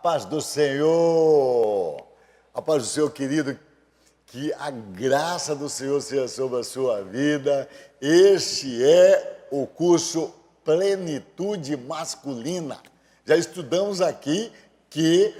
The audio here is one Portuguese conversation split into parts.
paz do Senhor, a paz do Senhor, querido, que a graça do Senhor seja sobre a sua vida. Este é o curso Plenitude Masculina. Já estudamos aqui que,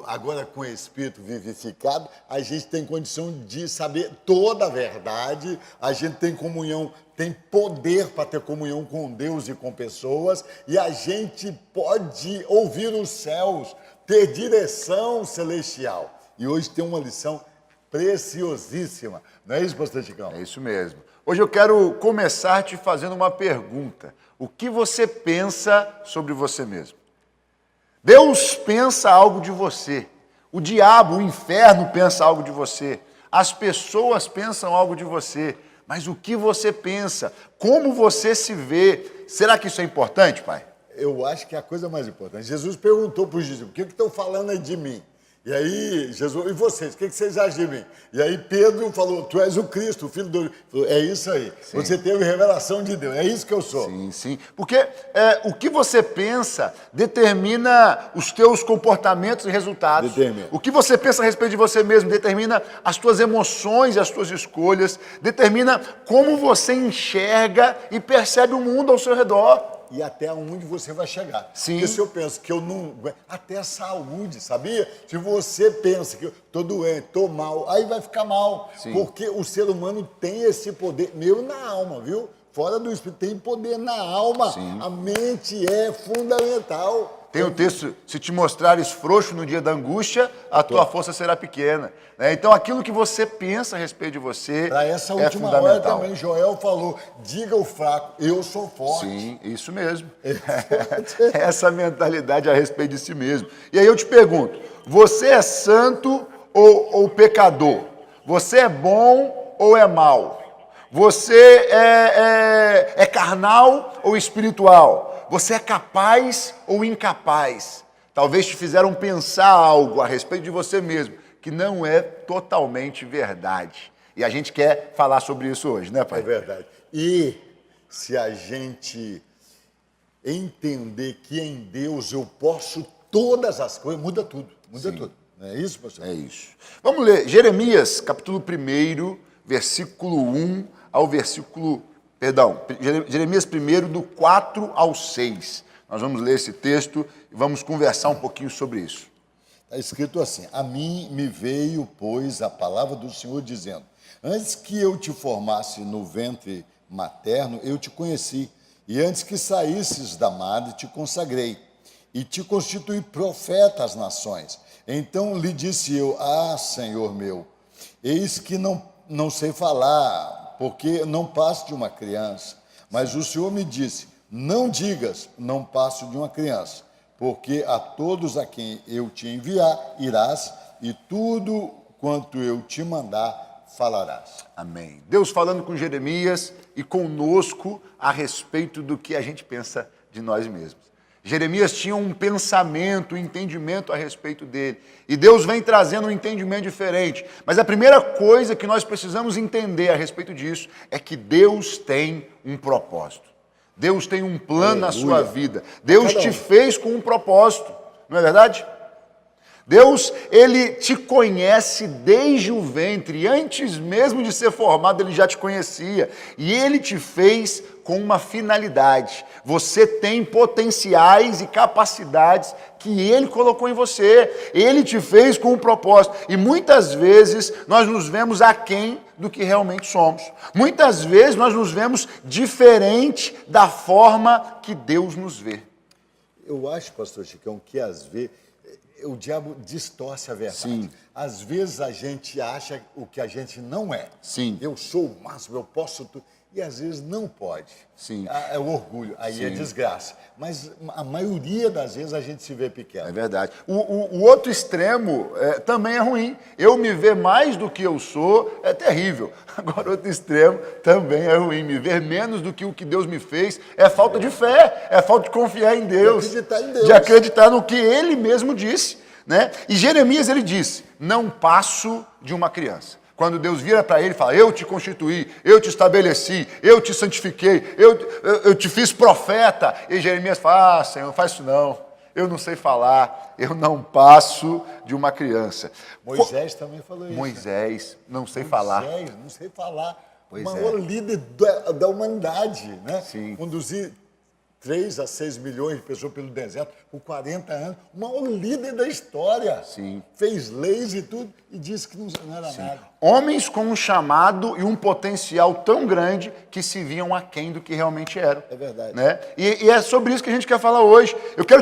agora com o Espírito vivificado, a gente tem condição de saber toda a verdade, a gente tem comunhão, tem poder para ter comunhão com Deus e com pessoas, e a gente pode ouvir os céus, ter direção celestial. E hoje tem uma lição preciosíssima. Não é isso, pastor Chicão? É isso mesmo. Hoje eu quero começar te fazendo uma pergunta. O que você pensa sobre você mesmo? Deus pensa algo de você. O diabo, o inferno pensa algo de você. As pessoas pensam algo de você. Mas o que você pensa? Como você se vê? Será que isso é importante, pai? Eu acho que é a coisa mais importante. Jesus perguntou para os discípulos, o que estão falando aí de mim? E aí, Jesus, e vocês, o que vocês acham de mim? E aí Pedro falou, tu és o Cristo, o Filho do Deus. Falou, é isso aí, sim. Você teve revelação de Deus, é isso que eu sou. Sim, sim, porque o que você pensa determina os teus comportamentos e resultados. Determina. O que você pensa a respeito de você mesmo determina as tuas emoções e as tuas escolhas, determina como você enxerga e percebe o mundo ao seu redor. E até onde você vai chegar. Sim. Porque se eu penso que eu não... Até a saúde, sabia? Se você pensa que eu estou doente, estou mal, aí vai ficar mal. Sim. Porque o ser humano tem esse poder, mesmo na alma, viu? Fora do espírito, tem poder na alma. Sim. A mente é fundamental. Tem o texto, se te mostrares frouxo no dia da angústia, a tua força será pequena. Então, aquilo que você pensa a respeito de você Para essa é última hora fundamental. também, Joel falou, diga ao fraco, eu sou forte. Sim, isso mesmo. Essa mentalidade a respeito de si mesmo. E aí eu te pergunto, você é santo ou pecador? Você é bom ou é mau? Você é carnal ou espiritual? Você é capaz ou incapaz? Talvez te fizeram pensar algo a respeito de você mesmo, que não é totalmente verdade. E a gente quer falar sobre isso hoje, né, pai? É verdade. E se a gente entender que em Deus eu posso todas as coisas, muda tudo, muda tudo. Não é isso, pastor? É isso. Vamos ler Jeremias, capítulo 1, versículo 1 ao versículo... Perdão, Jeremias 1, do 4 ao 6. Nós vamos ler esse texto e vamos conversar um pouquinho sobre isso. Está escrito assim, a mim me veio, pois, a palavra do Senhor dizendo, antes que eu te formasse no ventre materno, eu te conheci, e antes que saísses da madre, te consagrei, e te constituí profeta às nações. Então lhe disse eu, Senhor meu, eis que não sei falar, porque não passo de uma criança. Mas o Senhor me disse, não digas, não passo de uma criança, porque a todos a quem eu te enviar, irás, e tudo quanto eu te mandar, falarás. Amém. Deus falando com Jeremias e conosco a respeito do que a gente pensa de nós mesmos. Jeremias tinha um pensamento, um entendimento a respeito dele. E Deus vem trazendo um entendimento diferente. Mas a primeira coisa que nós precisamos entender a respeito disso é que Deus tem um propósito. Deus tem um plano na sua vida. Deus te fez com um propósito. Não é verdade? Deus, Ele te conhece desde o ventre. Antes mesmo de ser formado, Ele já te conhecia. E Ele te fez com uma finalidade. Você tem potenciais e capacidades que Ele colocou em você. Ele te fez com um propósito. E muitas vezes nós nos vemos aquém do que realmente somos. Muitas vezes nós nos vemos diferente da forma que Deus nos vê. Eu acho, pastor Chicão, que às vezes o diabo distorce a verdade. Sim. Às vezes a gente acha o que a gente não é. Sim. Eu sou o máximo, eu posso tudo. E às vezes não pode. Sim. É o orgulho, aí Sim. é desgraça. Mas a maioria das vezes a gente se vê pequeno. É verdade. O outro extremo também é ruim. Eu me ver mais do que eu sou é terrível. Agora, o outro extremo também é ruim. Me ver menos do que o que Deus me fez é falta de fé, é falta de confiar em Deus. De acreditar em Deus. De acreditar no que Ele mesmo disse. Né? E Jeremias, ele disse, não passo de uma criança. Quando Deus vira para ele e fala, eu te constituí, eu te estabeleci, eu te santifiquei, eu te fiz profeta. E Jeremias fala, Senhor, não faz isso não. eu não sei falar, eu não passo de uma criança. Moisés também falou isso. Moisés, não sei falar. Moisés, não sei falar. Pois O maior líder da humanidade, né? Sim. Conduzir 3 a 6 milhões de pessoas pelo deserto por 40 anos. O maior líder da história. Sim. Fez leis e tudo e disse que não era nada. Homens com um chamado e um potencial tão grande que se viam aquém do que realmente eram. É verdade. Né? E é sobre isso que a gente quer falar hoje. Eu quero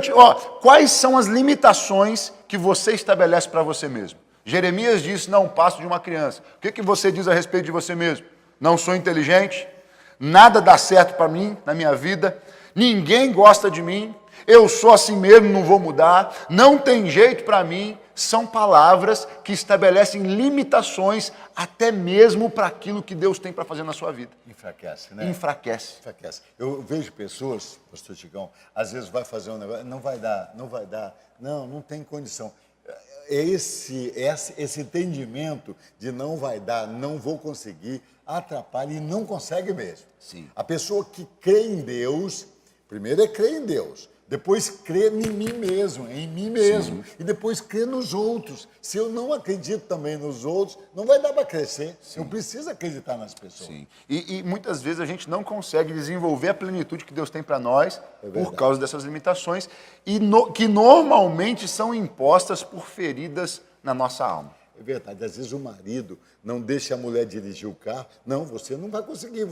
quais são as limitações que você estabelece para você mesmo? Jeremias disse, não passo de uma criança. O que você diz a respeito de você mesmo? Não sou inteligente, nada dá certo para mim, na minha vida, ninguém gosta de mim, eu sou assim mesmo, não vou mudar, não tem jeito para mim. São palavras que estabelecem limitações até mesmo para aquilo que Deus tem para fazer na sua vida. Enfraquece, né? Enfraquece. Enfraquece. Eu vejo pessoas, pastor Chicão, às vezes vai fazer um negócio, não vai dar, não tem condição. Esse entendimento de não vai dar, não vou conseguir, atrapalha e não consegue mesmo. Sim. A pessoa que crê em Deus, primeiro é crer em Deus, depois crê em mim mesmo, e depois crê nos outros. Se eu não acredito também nos outros, não vai dar para crescer. Sim. Eu preciso acreditar nas pessoas. Sim. E muitas vezes a gente não consegue desenvolver a plenitude que Deus tem para nós por causa dessas limitações que normalmente são impostas por feridas na nossa alma. É verdade. Às vezes o marido não deixa a mulher dirigir o carro. Não, você não vai conseguir.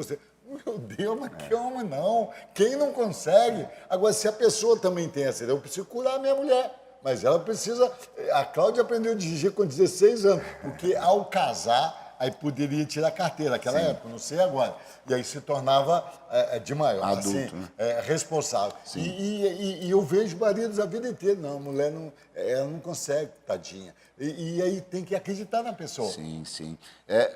Meu Deus, mas que homem não. Quem não consegue? Agora, se a pessoa também tem essa ideia, eu preciso curar a minha mulher. Mas ela precisa... A Cláudia aprendeu a dirigir com 16 anos. Porque ao casar, aí poderia tirar a carteira. Naquela época, não sei agora. E aí se tornava de maior. Adulto, assim, né? Responsável. E eu vejo maridos a vida inteira. Não, a mulher não, ela não consegue, tadinha. E aí tem que acreditar na pessoa. Sim, sim.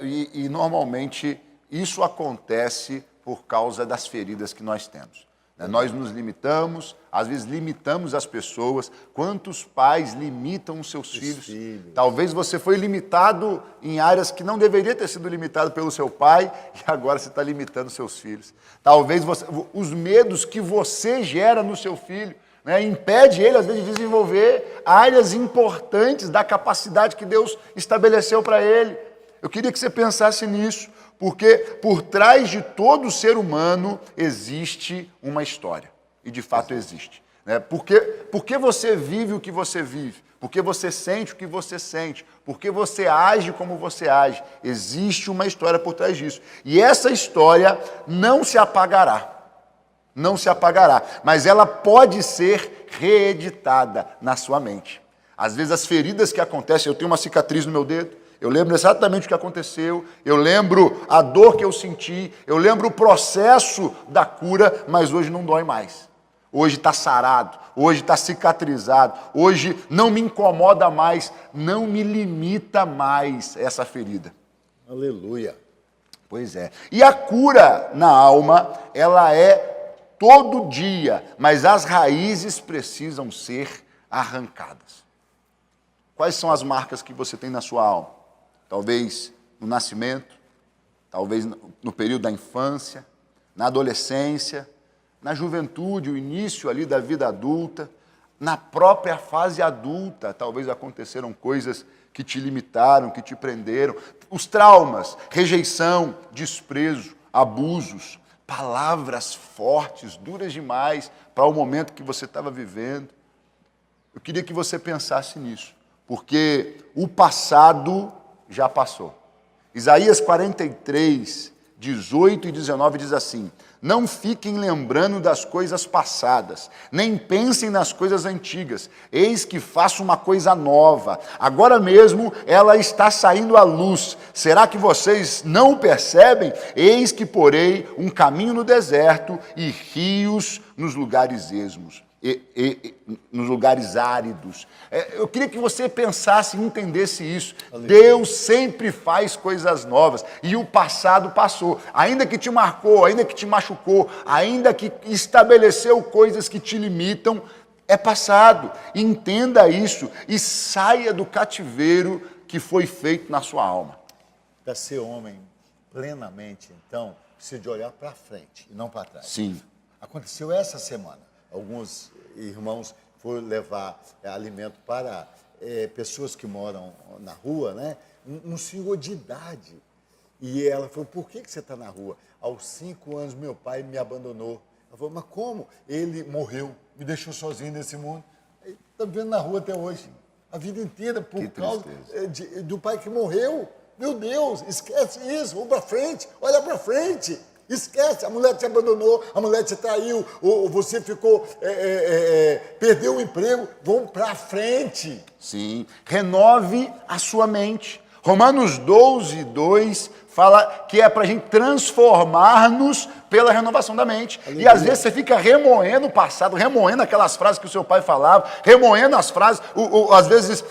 E normalmente isso acontece por causa das feridas que nós temos. Nós nos limitamos, às vezes limitamos as pessoas. Quantos pais limitam os seus filhos? Talvez você foi limitado em áreas que não deveria ter sido limitado pelo seu pai e agora você está limitando os seus filhos. Talvez os medos que você gera no seu filho, né, impede ele, às vezes, de desenvolver áreas importantes da capacidade que Deus estabeleceu para ele. Eu queria que você pensasse nisso, porque por trás de todo ser humano existe uma história. E, de fato, existe. Né? Por que você vive o que você vive? Por que você sente o que você sente? Por que você age como você age? Existe uma história por trás disso. E essa história não se apagará. Não se apagará, mas ela pode ser reeditada na sua mente. Às vezes as feridas que acontecem, eu tenho uma cicatriz no meu dedo, eu lembro exatamente o que aconteceu, eu lembro a dor que eu senti, eu lembro o processo da cura, mas hoje não dói mais. Hoje está sarado, hoje está cicatrizado, hoje não me incomoda mais, não me limita mais essa ferida. Aleluia. Pois é. E a cura na alma, ela é todo dia, mas as raízes precisam ser arrancadas. Quais são as marcas que você tem na sua alma? Talvez no nascimento, talvez no período da infância, na adolescência, na juventude, o início ali da vida adulta, na própria fase adulta, talvez aconteceram coisas que te limitaram, que te prenderam. Os traumas, rejeição, desprezo, abusos, palavras fortes, duras demais para o momento que você estava vivendo. Eu queria que você pensasse nisso, porque o passado já passou. Isaías 43, 18 e 19 diz assim: não fiquem lembrando das coisas passadas, nem pensem nas coisas antigas. Eis que faço uma coisa nova. Agora mesmo ela está saindo à luz. Será que vocês não percebem? Eis que porei um caminho no deserto e rios nos lugares esmos. Nos lugares áridos. Eu queria que você pensasse e entendesse isso. Deus sempre faz coisas novas e o passado passou. Ainda que te marcou, ainda que te machucou, ainda que estabeleceu coisas que te limitam, é passado. Entenda isso e saia do cativeiro que foi feito na sua alma. Para ser homem plenamente, então, precisa de olhar para frente e não para trás. Sim. Aconteceu essa semana. Alguns irmãos foi levar alimento para pessoas que moram na rua, né? Um senhor de idade. E ela falou, por que você está na rua? Aos 5 anos, meu pai me abandonou. Ela falou, mas como? Ele morreu, me deixou sozinho nesse mundo. Está vivendo na rua até hoje. A vida inteira por causa do pai que morreu. Meu Deus, esquece isso, vamos para frente, olha para frente. Esquece, a mulher te abandonou, a mulher te traiu, ou você ficou, perdeu o emprego, vamos para frente. Sim, renove a sua mente. Romanos 12, 2 fala que é para a gente transformar-nos pela renovação da mente. Aleluia. E às vezes você fica remoendo o passado, remoendo aquelas frases que o seu pai falava, remoendo as frases, às vezes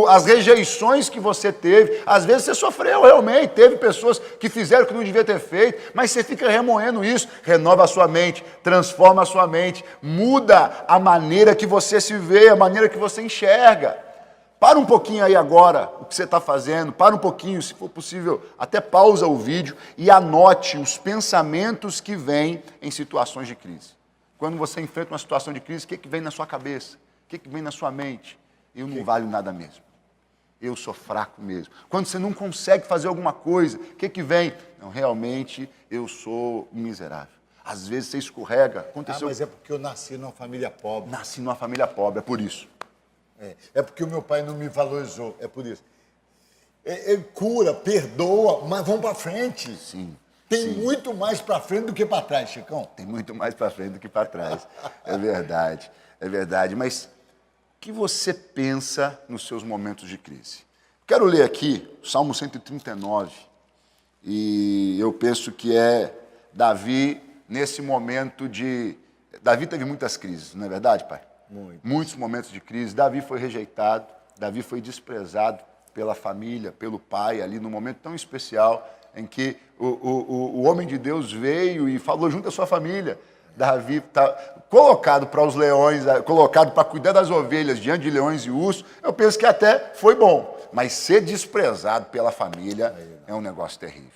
as rejeições que você teve. Às vezes você sofreu realmente, teve pessoas que fizeram o que não devia ter feito, mas você fica remoendo isso. Renova a sua mente, transforma a sua mente, muda a maneira que você se vê, a maneira que você enxerga. Para um pouquinho aí agora o que você está fazendo, para um pouquinho, se for possível, até pausa o vídeo e anote os pensamentos que vêm em situações de crise. Quando você enfrenta uma situação de crise, o que vem na sua cabeça? O que vem na sua mente? Eu não valho nada mesmo. Eu sou fraco mesmo. Quando você não consegue fazer alguma coisa, o que vem? Não, realmente eu sou um miserável. Às vezes você escorrega. Aconteceu... mas é porque eu nasci numa família pobre. Nasci numa família pobre, é por isso. É porque o meu pai não me valorizou, é por isso. Cura, perdoa, mas vamos para frente. Sim. Tem muito mais para frente do que para trás, Chicão. Tem muito mais para frente do que para trás. É verdade, é verdade. Mas o que você pensa nos seus momentos de crise? Quero ler aqui o Salmo 139, e eu penso que é Davi nesse momento de... Davi teve muitas crises, não é verdade, pai? Muitos momentos de crise. Davi foi rejeitado, Davi foi desprezado pela família, pelo pai, ali num momento tão especial em que o homem de Deus veio e falou junto à sua família. Davi está colocado para os leões, colocado para cuidar das ovelhas diante de leões e ursos. Eu penso que até foi bom, mas ser desprezado pela família é um negócio terrível.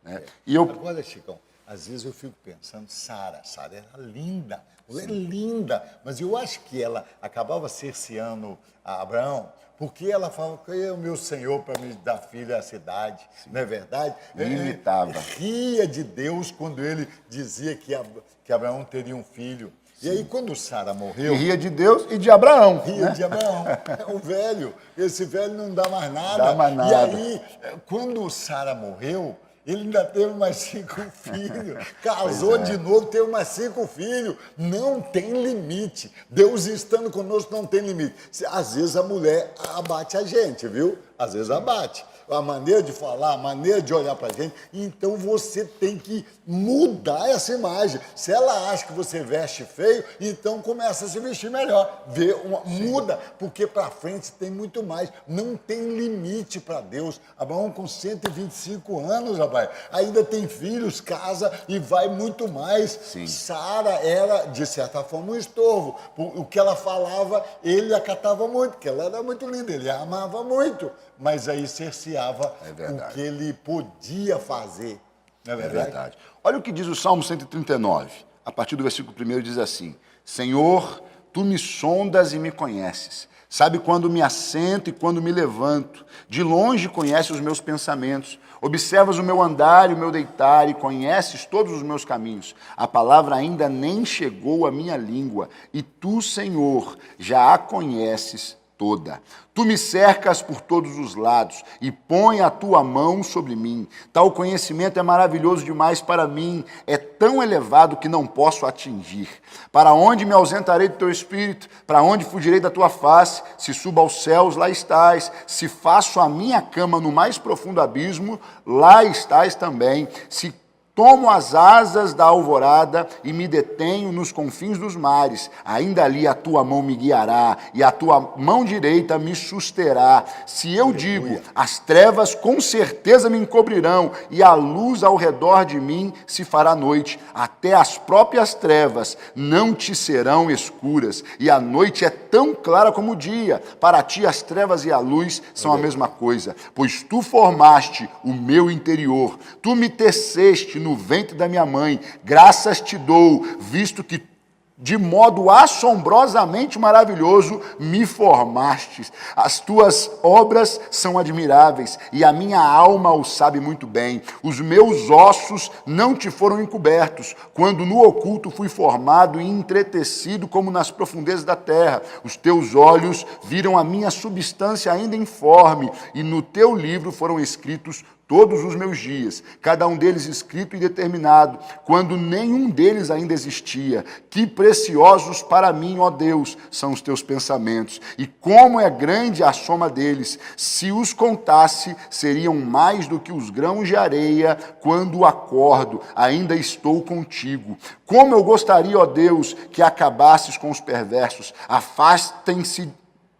Né? E eu... Agora, Chicão, às vezes eu fico pensando, Sara era linda, ela é linda, mas eu acho que ela acabava cerceando a Abraão, porque ela falava que é o meu senhor para me dar filho à cidade, não é verdade? Limitava. Ria de Deus quando ele dizia que Abraão teria um filho. Sim. E aí, quando Sara morreu... E ria de Deus e de Abraão. Ria de Abraão. O velho, esse velho não dá mais nada. Dá mais nada. E aí, quando Sara morreu... Ele ainda teve mais 5 filhos, casou de novo, teve mais 5 filhos. Não tem limite. Deus estando conosco não tem limite. Às vezes a mulher abate a gente, viu? Às vezes abate. A maneira de falar, a maneira de olhar para a gente. Então você tem que mudar essa imagem. Se ela acha que você veste feio, então começa a se vestir melhor. Muda, porque para frente tem muito mais. Não tem limite para Deus. Abraão com 125 anos, rapaz, ainda tem filhos, casa e vai muito mais. Sara era, de certa forma, um estorvo. O que ela falava, ele acatava muito, porque ela era muito linda, ele a amava muito. Mas aí cerceava o que ele podia fazer. Não é verdade? É verdade. Olha o que diz o Salmo 139. A partir do versículo 1 diz assim: Senhor, tu me sondas e me conheces. Sabe quando me assento e quando me levanto. De longe conheces os meus pensamentos. Observas o meu andar e o meu deitar e conheces todos os meus caminhos. A palavra ainda nem chegou à minha língua. E tu, Senhor, já a conheces toda. Tu me cercas por todos os lados e põe a tua mão sobre mim. Tal conhecimento é maravilhoso demais para mim, é tão elevado que não posso atingir. Para onde me ausentarei do teu espírito? Para onde fugirei da tua face? Se subo aos céus, lá estás. Se faço a minha cama no mais profundo abismo, lá estás também. Se tomo as asas da alvorada e me detenho nos confins dos mares. Ainda ali a tua mão me guiará e a tua mão direita me susterá. Se eu digo, as trevas com certeza me encobrirão e a luz ao redor de mim se fará noite. Até as próprias trevas não te serão escuras e a noite é tão clara como o dia. Para ti as trevas e a luz são a mesma coisa, pois tu formaste o meu interior. Tu me teceste no ventre da minha mãe, graças te dou, visto que de modo assombrosamente maravilhoso me formastes. As tuas obras são admiráveis, e a minha alma o sabe muito bem. Os meus ossos não te foram encobertos, quando no oculto fui formado e entretecido como nas profundezas da terra. Os teus olhos viram a minha substância ainda informe, e no teu livro foram escritos todos os meus dias, cada um deles escrito e determinado, quando nenhum deles ainda existia. Que preciosos para mim, ó Deus, são os teus pensamentos, e como é grande a soma deles. Se os contasse, seriam mais do que os grãos de areia. Quando acordo, ainda estou contigo. Como eu gostaria, ó Deus, que acabasses com os perversos. Afastem-se,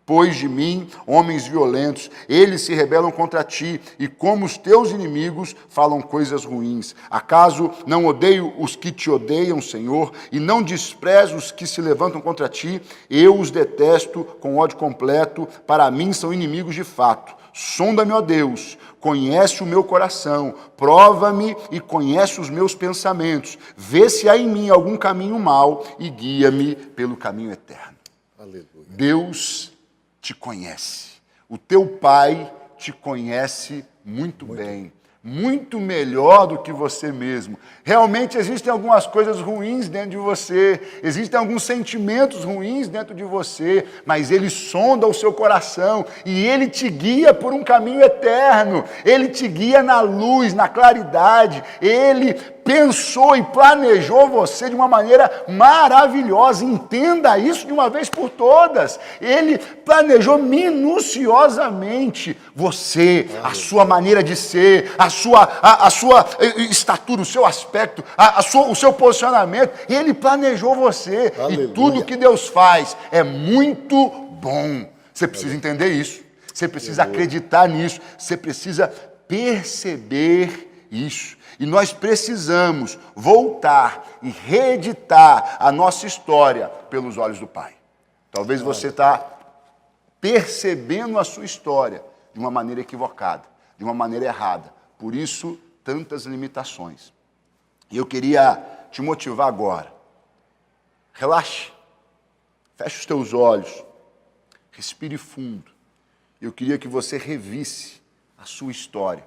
pois, de mim, homens violentos, eles se rebelam contra ti, e como os teus inimigos falam coisas ruins. Acaso não odeio os que te odeiam, Senhor, e não desprezo os que se levantam contra ti? Eu os detesto com ódio completo, para mim são inimigos de fato. Sonda-me, ó Deus, conhece o meu coração, prova-me e conhece os meus pensamentos. Vê se há em mim algum caminho mau e guia-me pelo caminho eterno. Aleluia. Deus te conhece. O teu pai te conhece muito bem. Muito melhor do que você mesmo. Realmente existem algumas coisas ruins dentro de você, existem alguns sentimentos ruins dentro de você, mas Ele sonda o seu coração e Ele te guia por um caminho eterno. Ele te guia na luz, na claridade. Ele pensou e planejou você de uma maneira maravilhosa. Entenda isso de uma vez por todas. Ele planejou minuciosamente você, a sua maneira de ser, a sua estatura, o seu aspecto, o seu posicionamento. Ele planejou você. Aleluia. E tudo que Deus faz é muito bom. Você precisa entender isso. Você precisa acreditar nisso. Você precisa perceber isso. E nós precisamos voltar e reeditar a nossa história pelos olhos do Pai. Talvez você está percebendo a sua história de uma maneira equivocada, de uma maneira errada. Por isso, tantas limitações. E eu queria te motivar agora. Relaxe. Feche os teus olhos. Respire fundo. Eu queria que você revisse a sua história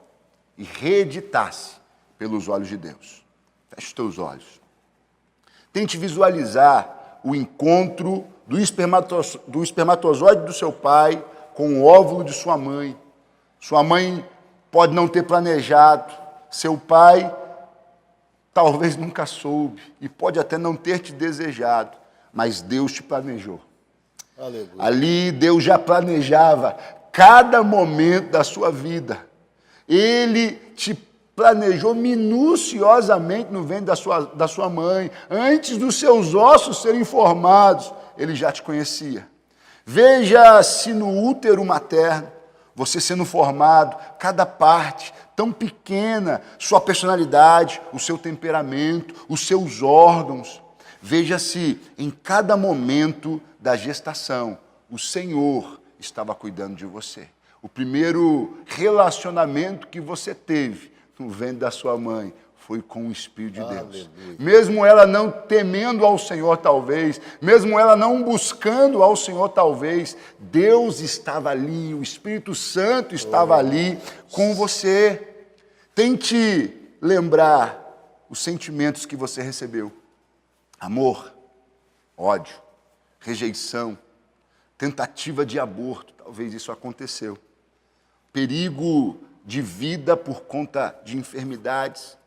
e reeditasse pelos olhos de Deus. Feche os teus olhos. Tente visualizar o encontro do espermatozoide do seu pai com o óvulo de sua mãe. Sua mãe pode não ter planejado, seu pai talvez nunca soube e pode até não ter te desejado, mas Deus te planejou. Aleluia. Ali Deus já planejava cada momento da sua vida. Ele te planejou minuciosamente no ventre da sua mãe. Antes dos seus ossos serem formados, Ele já te conhecia. Veja se no útero materno, você sendo formado, cada parte tão pequena, sua personalidade, o seu temperamento, os seus órgãos. Veja se em cada momento da gestação, o Senhor estava cuidando de você. O primeiro relacionamento que você teve no ventre da sua mãe foi com o Espírito de Deus. Aleluia. Mesmo ela não temendo ao Senhor, talvez, mesmo ela não buscando ao Senhor, talvez, Deus estava ali, o Espírito Santo estava ali com você. Tente lembrar os sentimentos que você recebeu. Amor, ódio, rejeição, tentativa de aborto, talvez isso aconteceu. Perigo de vida por conta de enfermidades,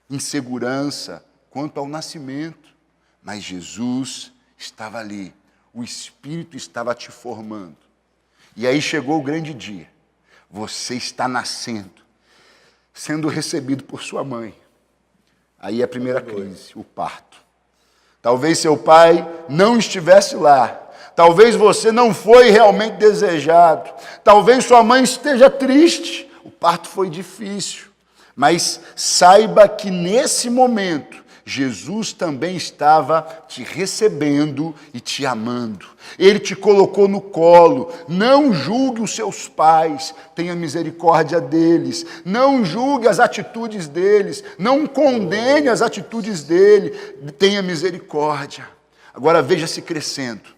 insegurança quanto ao nascimento. Mas Jesus estava ali, o Espírito estava te formando. E aí chegou o grande dia. Você está nascendo, sendo recebido por sua mãe. Aí é a primeira crise, o parto. Talvez seu pai não estivesse lá. Talvez você não foi realmente desejado. Talvez sua mãe esteja triste. O parto foi difícil. Mas saiba que nesse momento, Jesus também estava te recebendo e te amando. Ele te colocou no colo. Não julgue os seus pais, tenha misericórdia deles. Não julgue as atitudes deles, não condene as atitudes dele, tenha misericórdia. Agora veja-se crescendo.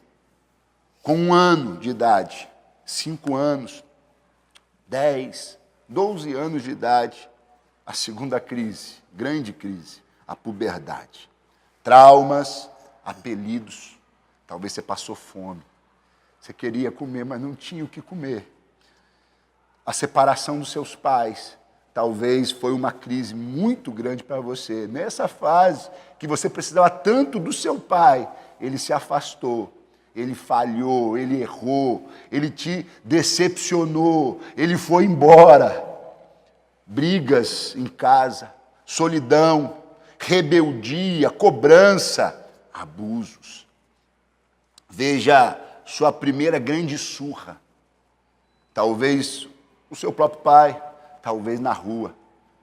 Com 1 ano de idade, 5 anos, 10, 12 anos de idade, a segunda crise, grande crise, a puberdade. Traumas, apelidos, talvez você passou fome. Você queria comer, mas não tinha o que comer. A separação dos seus pais, talvez foi uma crise muito grande para você. Nessa fase que você precisava tanto do seu pai, ele se afastou, ele falhou, ele errou, ele te decepcionou, ele foi embora. Brigas em casa, solidão, rebeldia, cobrança, abusos. Veja sua primeira grande surra. Talvez o seu próprio pai, talvez na rua.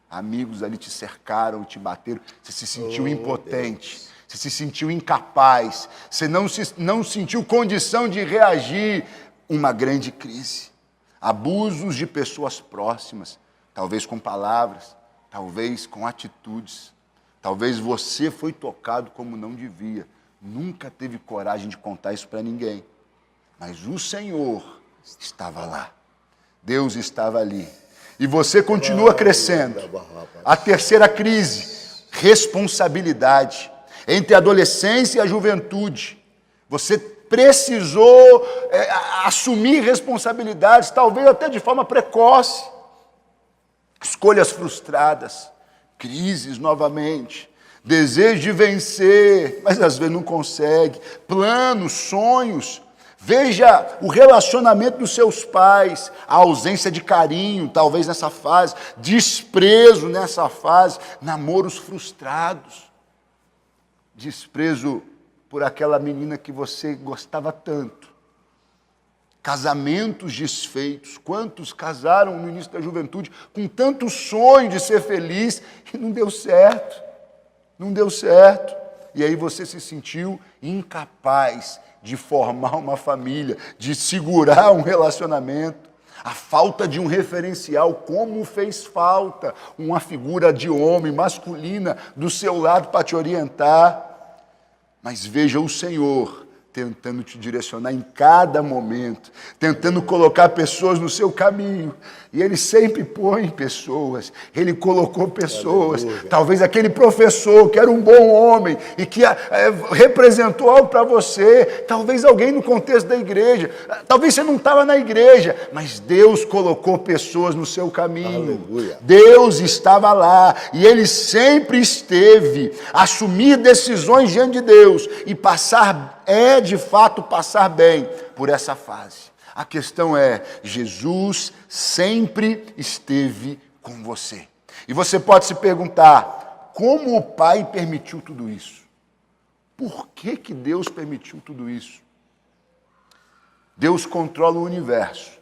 Amigos ali te cercaram, te bateram. Você se sentiu impotente, você se sentiu incapaz, você não sentiu condição de reagir. Uma grande crise. Abusos de pessoas próximas, talvez com palavras, talvez com atitudes. Talvez você foi tocado como não devia. Nunca teve coragem de contar isso para ninguém. Mas o Senhor estava lá. Deus estava ali. E você continua crescendo. A terceira crise, responsabilidade. Entre a adolescência e a juventude. Você precisou assumir responsabilidades, talvez até de forma precoce. Escolhas frustradas, crises novamente. Desejo de vencer, mas às vezes não consegue. Planos, sonhos. Veja o relacionamento dos seus pais, a ausência de carinho, talvez nessa fase, desprezo nessa fase, namoros frustrados, desprezo por aquela menina que você gostava tanto, casamentos desfeitos. Quantos casaram no início da juventude com tanto sonho de ser feliz e não deu certo, não deu certo, e aí você se sentiu incapaz de formar uma família, de segurar um relacionamento. A falta de um referencial, como fez falta uma figura de homem, masculina, do seu lado para te orientar. Mas veja o Senhor tentando te direcionar em cada momento, tentando colocar pessoas no seu caminho. E Ele sempre põe pessoas, Ele colocou pessoas. Aleluia. Talvez aquele professor que era um bom homem e que representou algo para você, talvez alguém no contexto da igreja, talvez você não estava na igreja, mas Deus colocou pessoas no seu caminho. Aleluia. Deus estava lá e Ele sempre esteve. Assumir decisões diante de Deus e passar, de fato passar bem por essa fase. A questão é, Jesus sempre esteve com você. E você pode se perguntar, como o Pai permitiu tudo isso? Por que Deus permitiu tudo isso? Deus controla o universo,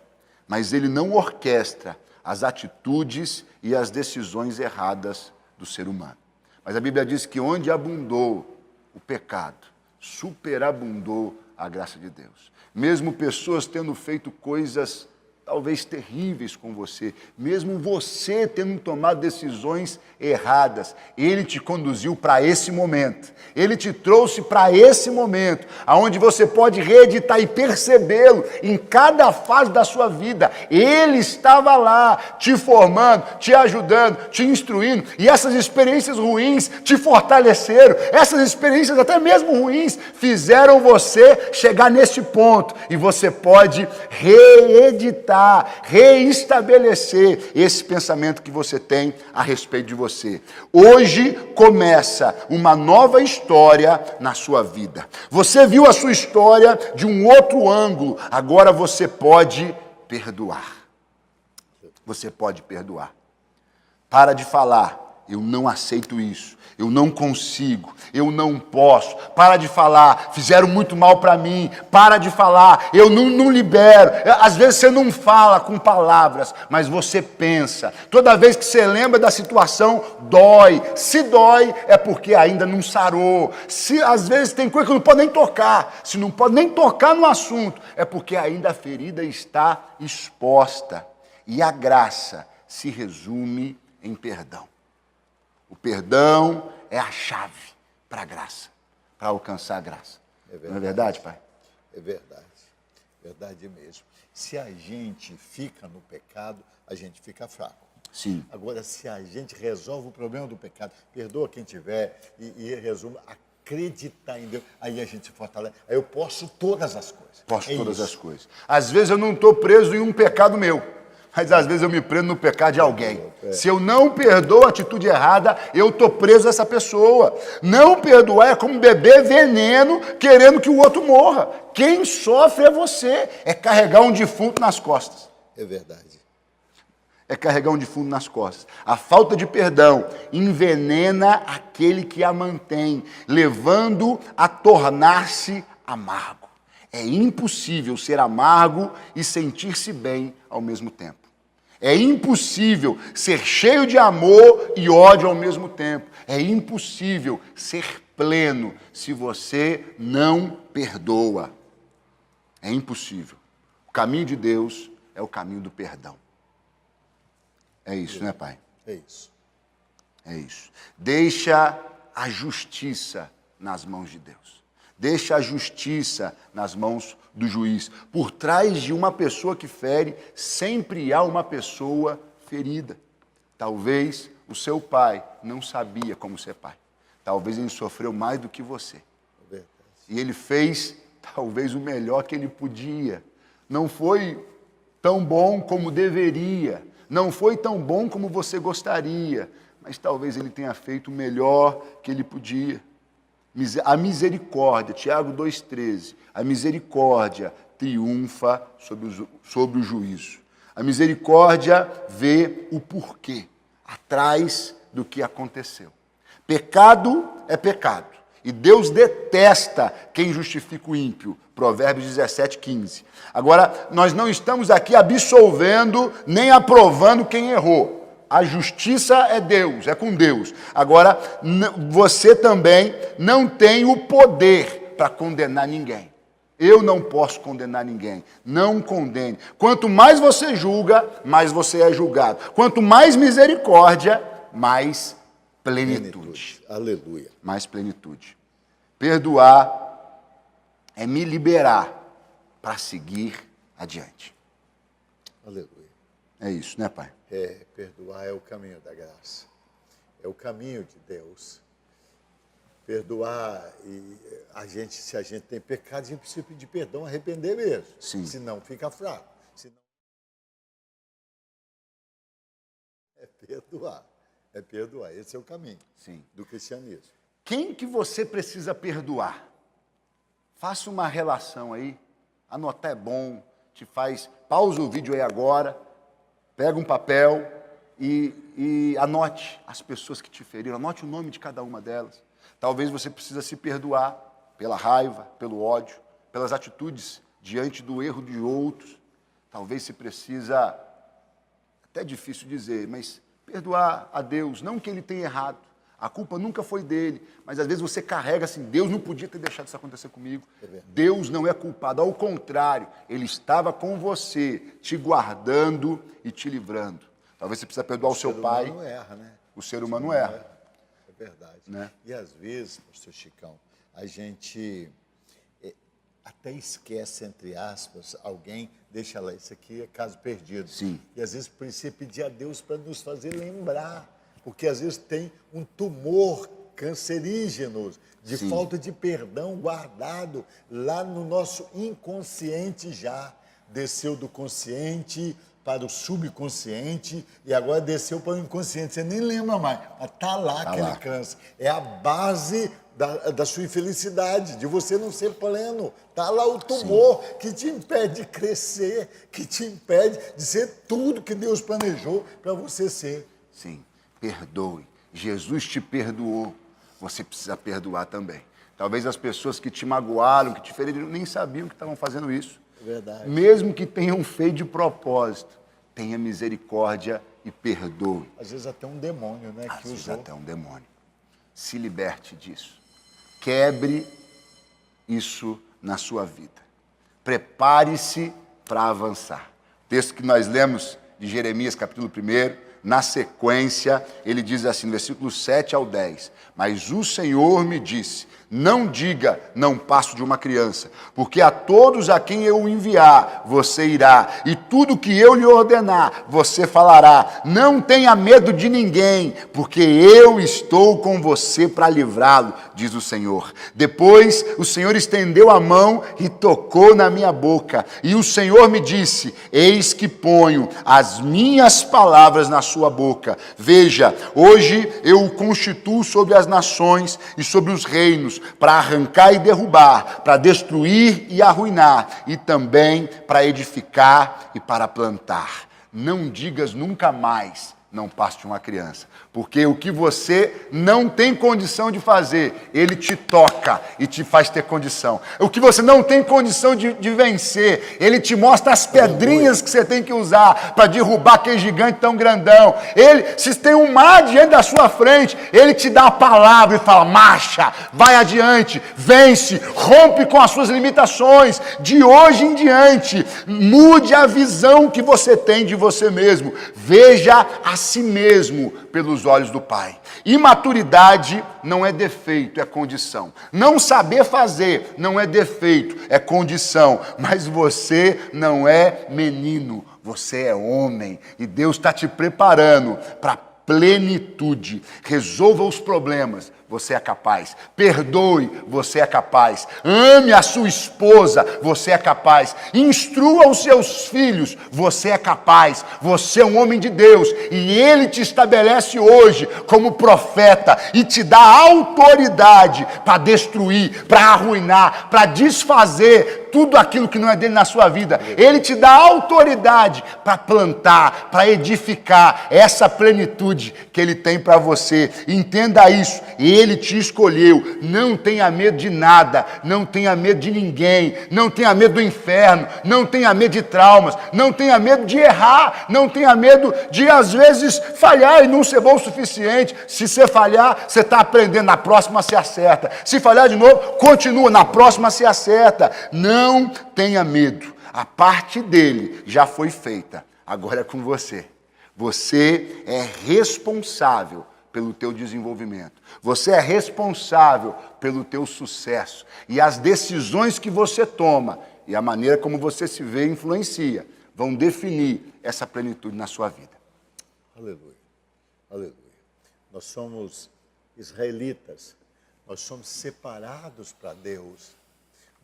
mas Ele não orquestra as atitudes e as decisões erradas do ser humano. Mas a Bíblia diz que onde abundou o pecado, superabundou a graça de Deus. Mesmo pessoas tendo feito coisas talvez terríveis com você, mesmo você tendo tomado decisões erradas, Ele te conduziu para esse momento, Ele te trouxe para esse momento, onde você pode reeditar e percebê-lo em cada fase da sua vida. Ele estava lá, te formando, te ajudando, te instruindo, e essas experiências ruins te fortaleceram, essas experiências até mesmo ruins fizeram você chegar nesse ponto, e você pode reeditar, reestabelecer esse pensamento que você tem a respeito de você. Hoje começa uma nova história na sua vida. Você viu a sua história de um outro ângulo, agora você pode perdoar. Você pode perdoar. Para de falar, eu não aceito isso, eu não consigo, eu não posso. Para de falar, fizeram muito mal para mim. Para de falar, eu não libero. Às vezes você não fala com palavras, mas você pensa. Toda vez que você lembra da situação, dói. Se dói, é porque ainda não sarou. Se às vezes tem coisa que não pode nem tocar. Se não pode nem tocar no assunto, é porque ainda a ferida está exposta. E a graça se resume em perdão. O perdão é a chave para a graça, para alcançar a graça. Não é verdade, pai? É verdade. Verdade mesmo. Se a gente fica no pecado, a gente fica fraco. Sim. Agora, se a gente resolve o problema do pecado, perdoa quem tiver e resumo, acreditar em Deus, aí a gente se fortalece. Aí eu posso todas as coisas. Posso todas isso. as coisas. Às vezes eu não estou preso em um pecado meu, mas às vezes eu me prendo no pecado de alguém. Se eu não perdoo a atitude errada, eu estou preso a essa pessoa. Não perdoar é como beber veneno querendo que o outro morra. Quem sofre é você. É carregar um defunto nas costas. É verdade. É carregar um defunto nas costas. A falta de perdão envenena aquele que a mantém, levando a tornar-se amargo. É impossível ser amargo e sentir-se bem ao mesmo tempo. É impossível ser cheio de amor e ódio ao mesmo tempo. É impossível ser pleno se você não perdoa. É impossível. O caminho de Deus é o caminho do perdão. É isso, né, pai? É isso. É isso. Deixa a justiça nas mãos de Deus. Deixa a justiça nas mãos do juiz. Por trás de uma pessoa que fere, sempre há uma pessoa ferida. Talvez o seu pai não sabia como ser pai. Talvez ele sofreu mais do que você. É verdade. E ele fez, talvez, o melhor que ele podia. Não foi tão bom como deveria. Não foi tão bom como você gostaria, mas talvez ele tenha feito o melhor que ele podia. A misericórdia, Tiago 2,13, a misericórdia triunfa sobre o juízo. A misericórdia vê o porquê, atrás do que aconteceu. Pecado é pecado, e Deus detesta quem justifica o ímpio. Provérbios 17:15. Agora, nós não estamos aqui absolvendo nem aprovando quem errou. A justiça é Deus, é com Deus. Agora, você também não tem o poder para condenar ninguém. Eu não posso condenar ninguém. Não condene. Quanto mais você julga, mais você é julgado. Quanto mais misericórdia, mais plenitude. Aleluia. Mais plenitude. Perdoar é me liberar para seguir adiante. Aleluia. É isso, né, pai? Perdoar é o caminho da graça. É o caminho de Deus. Perdoar, e se a gente tem pecado, a gente precisa pedir perdão, arrepender mesmo. Sim. Senão fica fraco. Senão... É perdoar. É perdoar. Esse é o caminho. Sim. Do cristianismo. Quem que você precisa perdoar? Faça uma relação aí. Anotar é bom. Pausa o vídeo aí agora. Pega um papel e anote as pessoas que te feriram. Anote o nome de cada uma delas. Talvez você precisa se perdoar pela raiva, pelo ódio, pelas atitudes diante do erro de outros. Talvez você precisa, até é difícil dizer, mas perdoar a Deus, não que ele tenha errado. A culpa nunca foi dele, mas às vezes você carrega assim, Deus não podia ter deixado isso acontecer comigo. Deus não é culpado, ao contrário, ele estava com você, te guardando e te livrando. Talvez você precisa perdoar o seu pai. O ser humano erra, né? O ser humano erra. É verdade. Né? E às vezes, pastor Chicão, a gente até esquece, entre aspas, alguém, deixa lá, isso aqui é caso perdido. Sim. E às vezes precisa pedir a Deus para nos fazer lembrar. Porque às vezes tem um tumor cancerígeno de Sim. falta de perdão guardado lá no nosso inconsciente já. Desceu do consciente para o subconsciente e agora desceu para o inconsciente. Você nem lembra mais, mas está lá aquele câncer. É a base da sua infelicidade, de você não ser pleno. Está lá o tumor que te impede de crescer, que te impede de ser tudo que Deus planejou para você ser. Sim. Perdoe. Jesus te perdoou. Você precisa perdoar também. Talvez as pessoas que te magoaram, que te feriram, nem sabiam que estavam fazendo isso. É verdade. Mesmo que tenham feito de propósito, tenha misericórdia e perdoe. Às vezes até um demônio, né? Às que vezes usou. até um demônio. Se liberte disso. Quebre isso na sua vida. Prepare-se para avançar. O texto que nós lemos de Jeremias, capítulo 1, na sequência, ele diz assim, no versículo 7 ao 10. Mas o Senhor me disse, Não diga, não passo de uma criança, porque a todos a quem eu enviar, você irá, e tudo que eu lhe ordenar, você falará. Não tenha medo de ninguém, porque eu estou com você para livrá-lo, diz o Senhor. Depois o Senhor estendeu a mão e tocou na minha boca, e o Senhor me disse: eis que ponho as minhas palavras na sua boca. Veja, hoje eu o constituo sobre as nações e sobre os reinos, para arrancar e derrubar, para destruir e arruinar, e também para edificar e para plantar. Não digas nunca mais, não passe de uma criança, porque o que você não tem condição de fazer, ele te toca e te faz ter condição. O que você não tem condição de vencer, ele te mostra as pedrinhas que você tem que usar para derrubar aquele gigante tão grandão. Ele, se tem um mar diante da sua frente, ele te dá a palavra e fala: marcha, vai adiante, vence, rompe com as suas limitações. De hoje em diante, mude a visão que você tem de você mesmo. Veja a si mesmo pelos olhos do Pai. Imaturidade não é defeito, é condição. Não saber fazer não é defeito, é condição. Mas você não é menino, você é homem. E Deus está te preparando para plenitude. Resolva os problemas, você é capaz. Perdoe, você é capaz. Ame a sua esposa, você é capaz. Instrua os seus filhos, você é capaz. Você é um homem de Deus e Ele te estabelece hoje como profeta e te dá autoridade para destruir, para arruinar, para desfazer tudo aquilo que não é dele na sua vida. Ele te dá autoridade para plantar, para edificar essa plenitude que Ele tem para você. Entenda isso. Ele te escolheu. Não tenha medo de nada. Não tenha medo de ninguém. Não tenha medo do inferno. Não tenha medo de traumas. Não tenha medo de errar. Não tenha medo de, às vezes, falhar e não ser bom o suficiente. Se você falhar, você está aprendendo. Na próxima você acerta. Se falhar de novo, continua. Na próxima você acerta. Não tenha medo. A parte dele já foi feita. Agora é com você. Você é responsável pelo teu desenvolvimento. Você é responsável pelo teu sucesso. E as decisões que você toma e a maneira como você se vê influencia vão definir essa plenitude na sua vida. Aleluia. Aleluia. Nós somos israelitas. Nós somos separados para Deus.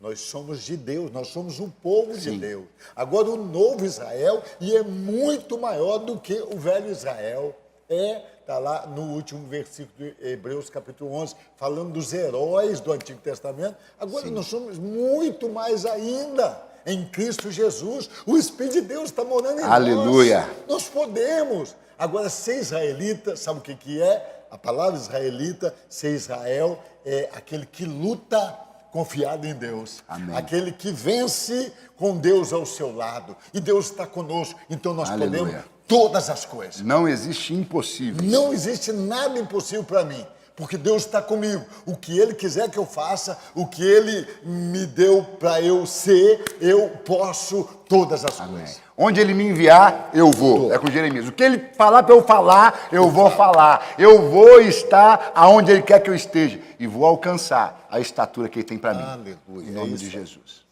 Nós somos de Deus, nós somos um povo de Deus. Agora o novo Israel, e é muito maior do que o velho Israel. Está lá no último versículo de Hebreus capítulo 11, falando dos heróis do Antigo Testamento. Agora nós somos muito mais ainda em Cristo Jesus. O Espírito de Deus está morando em Aleluia. nós. Nós podemos. Agora, ser israelita, sabe o que é? A palavra israelita, ser Israel, é aquele que luta confiado em Deus. Amém. Aquele que vence com Deus ao seu lado. E Deus está conosco. Então nós podemos todas as coisas. Não existe impossível. Não existe nada impossível para mim. Porque Deus está comigo. O que Ele quiser que eu faça, o que Ele me deu para eu ser, eu posso todas as coisas. Onde Ele me enviar, eu vou. É com Jeremias. O que Ele falar para eu falar, eu vou falar. Eu vou estar aonde Ele quer que eu esteja. E vou alcançar a estatura que Ele tem para mim. Aleluia. Em nome de Jesus.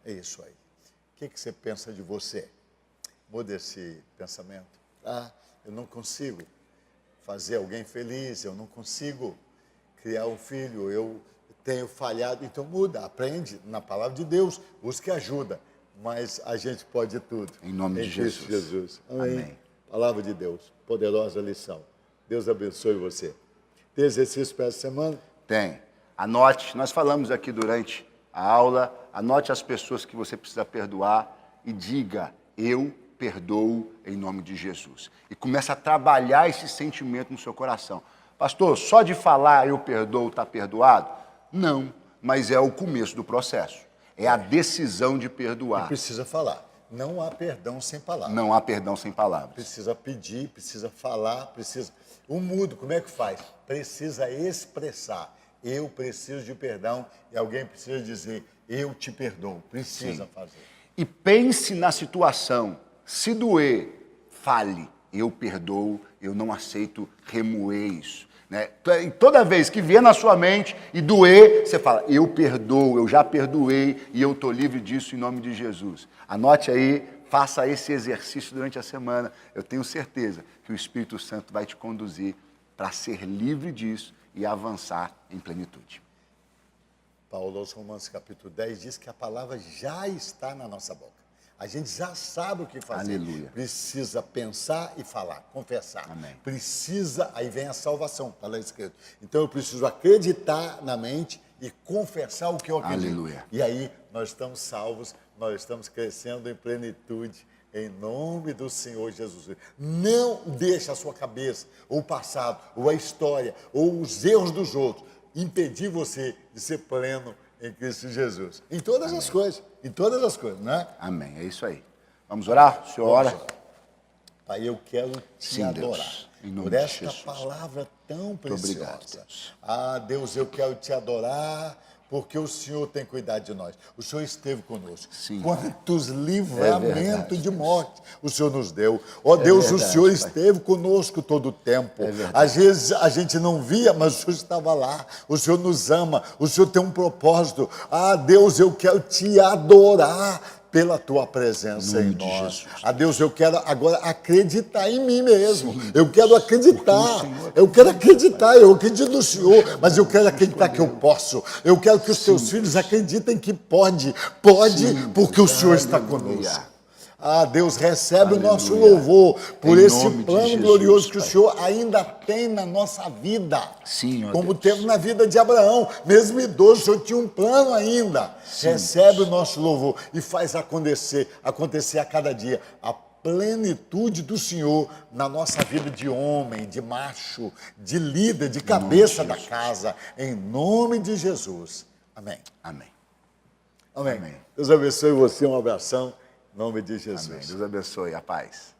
É isso aí. O que você pensa de você? Muda esse pensamento. Eu não consigo fazer alguém feliz, eu não consigo criar um filho, eu tenho falhado. Então muda, aprende na palavra de Deus, busque ajuda. Mas a gente pode tudo. Em nome de Cristo Jesus. Amém. Palavra de Deus, poderosa lição. Deus abençoe você. Tem exercício para essa semana? Tem. Anote, nós falamos aqui durante a aula, anote as pessoas que você precisa perdoar e diga: eu perdoo em nome de Jesus. E começa a trabalhar esse sentimento no seu coração. Pastor, só de falar eu perdoo está perdoado? Não, mas é o começo do processo. É a decisão de perdoar. E precisa falar. Não há perdão sem palavras. Não há perdão sem palavras. Precisa pedir, precisa falar, precisa... O mudo, como é que faz? Precisa expressar. Eu preciso de perdão e alguém precisa dizer, eu te perdoo. Precisa fazer. E pense na situação. Se doer, fale. Eu perdoo, eu não aceito remoer isso. né? E toda vez que vier na sua mente e doer, você fala, eu perdoo, eu já perdoei e eu estou livre disso em nome de Jesus. Anote aí, faça esse exercício durante a semana. Eu tenho certeza que o Espírito Santo vai te conduzir para ser livre disso e avançar em plenitude. Paulo, aos Romanos capítulo 10, diz que a palavra já está na nossa boca. A gente já sabe o que fazer. Aleluia. Precisa pensar e falar, confessar. Amém. Precisa, aí vem a salvação, está lá escrito. Então eu preciso acreditar na mente e confessar o que eu acredito. Aleluia. E aí nós estamos salvos, nós estamos crescendo em plenitude, em nome do Senhor Jesus. Não deixe a sua cabeça, ou o passado, ou a história, ou os erros dos outros, impedir você de ser pleno em Cristo Jesus. Em todas as coisas, né? Amém, é isso aí. Vamos orar? O senhor ora? Pai, eu quero te Sim, adorar Deus, em nome por de esta Jesus. palavra tão Muito preciosa. obrigado, Deus. Ah, Deus, eu quero te adorar porque o Senhor tem cuidado de nós. O Senhor esteve conosco. Sim. Quantos É livramentos verdade, de morte o Senhor nos deu. Ó Deus, verdade, o Senhor Pai. esteve conosco todo o tempo. É verdade. Às vezes a gente não via, mas o Senhor estava lá. O Senhor nos ama. O Senhor tem um propósito. Ah, Deus, eu quero te adorar pela tua presença em nome de nós. Jesus. Ah, Deus, eu quero agora acreditar em mim mesmo. Eu quero acreditar. Porque o Senhor Eu quero acreditar. Eu acredito no Senhor, mas eu quero acreditar que eu posso. Eu quero que os teus filhos acreditem que pode. Pode, Sim, porque o Senhor está aleluia. conosco. Ah, Deus, recebe o nosso Aleluia. louvor por Em esse nome de plano Jesus, glorioso que o Pai. Senhor ainda tem na nossa vida. Sim, ó Como Deus. teve na vida de Abraão. Mesmo idoso, o Senhor tinha um plano ainda. Recebe o nosso louvor e faz acontecer a cada dia a plenitude do Senhor na nossa vida de homem, de macho, de líder, de cabeça da casa. Em nome de Jesus. Amém. Amém. Amém. Amém. Deus abençoe você. Um abração. Em nome de Jesus. Amém. Deus abençoe. A paz.